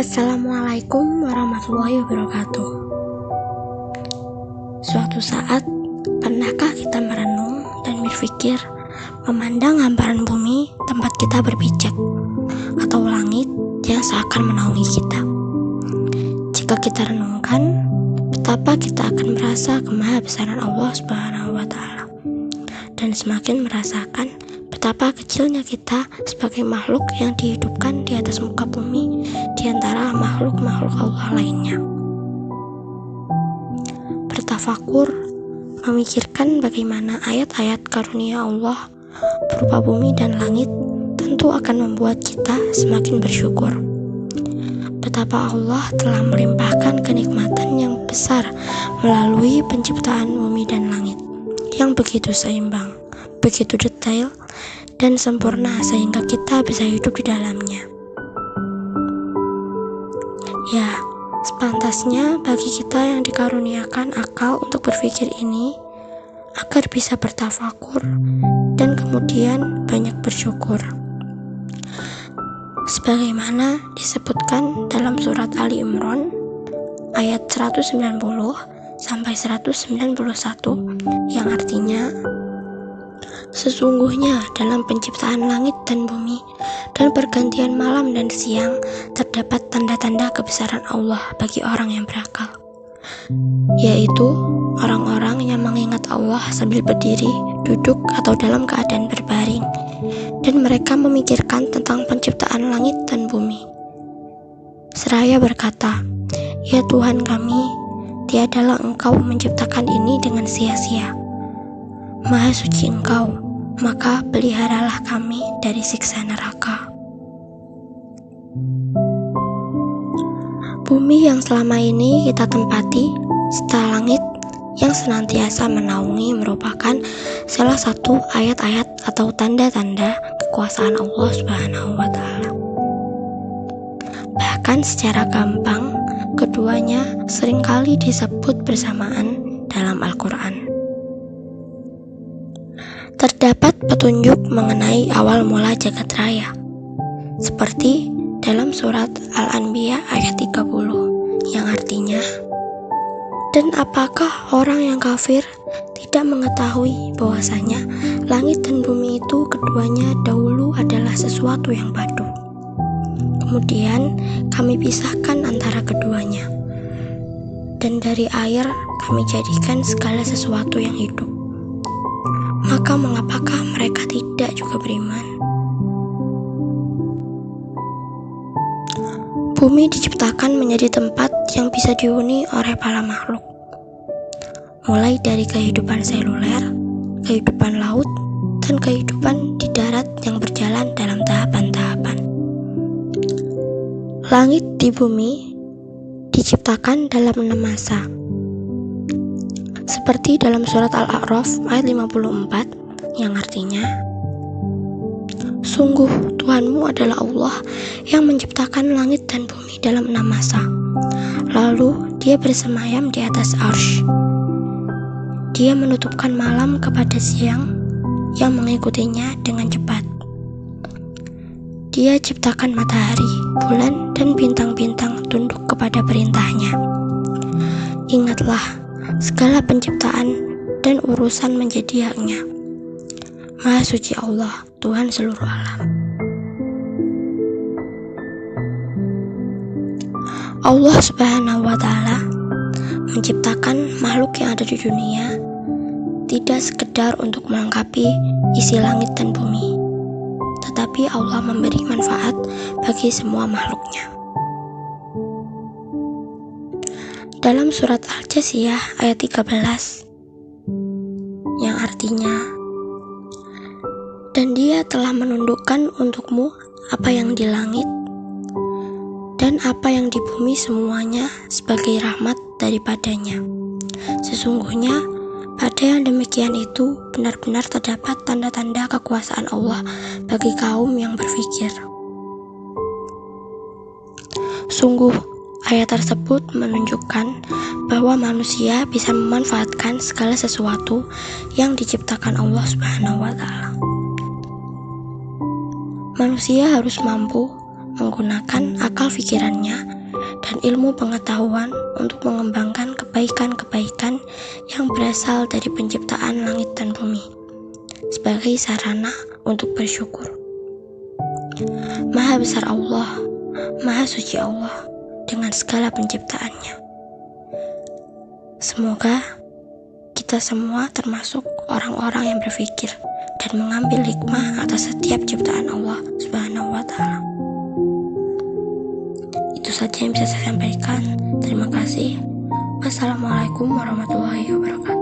Assalamualaikum warahmatullahi wabarakatuh. Suatu saat, pernahkah kita merenung dan berpikir memandang hamparan bumi tempat kita berpijak, atau langit yang seakan menaungi kita? Jika kita renungkan, betapa kita akan merasa kemahabesaran Allah Subhanahu wa Ta'ala, dan semakin merasakan betapa kecilnya kita sebagai makhluk yang dihidupkan di atas muka bumi di antara makhluk-makhluk Allah lainnya. Bertafakur, memikirkan bagaimana ayat-ayat karunia Allah berupa bumi dan langit tentu akan membuat kita semakin bersyukur. Betapa Allah telah melimpahkan kenikmatan yang besar melalui penciptaan bumi dan langit yang begitu seimbang, begitu detail, dan sempurna sehingga kita bisa hidup di dalamnya. Ya, sepantasnya bagi kita yang dikaruniakan akal untuk berpikir ini, agar bisa bertafakur dan kemudian banyak bersyukur. Sebagaimana disebutkan dalam surat Ali Imran ayat 190 sampai 191 yang artinya, sesungguhnya dalam penciptaan langit dan bumi dan pergantian malam dan siang terdapat tanda-tanda kebesaran Allah bagi orang yang berakal, yaitu orang-orang yang mengingat Allah sambil berdiri, duduk, atau dalam keadaan berbaring, dan mereka memikirkan tentang penciptaan langit dan bumi. Seraya berkata, "Ya Tuhan kami, tiadalah Engkau menciptakan ini dengan sia-sia. Maha suci Engkau, maka peliharalah kami dari siksa neraka." Bumi yang selama ini kita tempati, serta langit yang senantiasa menaungi merupakan salah satu ayat-ayat atau tanda-tanda kekuasaan Allah Subhanahu wa Ta'ala. Bahkan secara gampang, keduanya seringkali disebut bersamaan dalam Al-Quran. Terdapat petunjuk mengenai awal mula jagat raya, seperti dalam surat Al-Anbiya ayat 30, yang artinya, "Dan apakah orang yang kafir tidak mengetahui bahwasanya langit dan bumi itu keduanya dahulu adalah sesuatu yang padu. Kemudian kami pisahkan antara keduanya, dan dari air kami jadikan segala sesuatu yang hidup. Maka mengapakah mereka tidak juga beriman?" Bumi diciptakan menjadi tempat yang bisa dihuni oleh para makhluk, mulai dari kehidupan seluler, kehidupan laut, dan kehidupan di darat yang berjalan dalam tahapan-tahapan. Langit di bumi diciptakan dalam 6 masa, seperti dalam surat Al-A'raf ayat 54 yang artinya, "Sungguh Tuhanmu adalah Allah yang menciptakan langit dan bumi dalam 6 masa. Lalu Dia bersemayam di atas arsy. Dia menutupkan malam kepada siang yang mengikutinya dengan cepat. Dia ciptakan matahari, bulan, dan bintang-bintang tunduk kepada perintahnya. Ingatlah, segala penciptaan dan urusan menjadi haknya. Maha suci Allah, Tuhan seluruh alam." Allah Subhanahu wa Ta'ala menciptakan makhluk yang ada di dunia tidak sekedar untuk melengkapi isi langit dan bumi, tetapi Allah memberi manfaat bagi semua makhluknya. Dalam surat Al-Jasiyah ayat 13 yang artinya, "Dan Dia telah menundukkan untukmu apa yang di langit dan apa yang di bumi semuanya sebagai rahmat daripadanya. Sesungguhnya pada yang demikian itu benar-benar terdapat tanda-tanda kekuasaan Allah bagi kaum yang berfikir." Sungguh, ayat tersebut menunjukkan bahwa manusia bisa memanfaatkan segala sesuatu yang diciptakan Allah Subhanahu wa Ta'ala. Manusia harus mampu menggunakan akal pikirannya dan ilmu pengetahuan untuk mengembangkan kebaikan-kebaikan yang berasal dari penciptaan langit dan bumi sebagai sarana untuk bersyukur. Maha besar Allah, maha suci Allah dengan segala penciptaannya. Semoga kita semua termasuk orang-orang yang berpikir dan mengambil hikmah atas setiap ciptaan Allah Subhanahu wa Ta'ala. Itu saja yang bisa saya sampaikan. Terima kasih. Wassalamualaikum warahmatullahi wabarakatuh.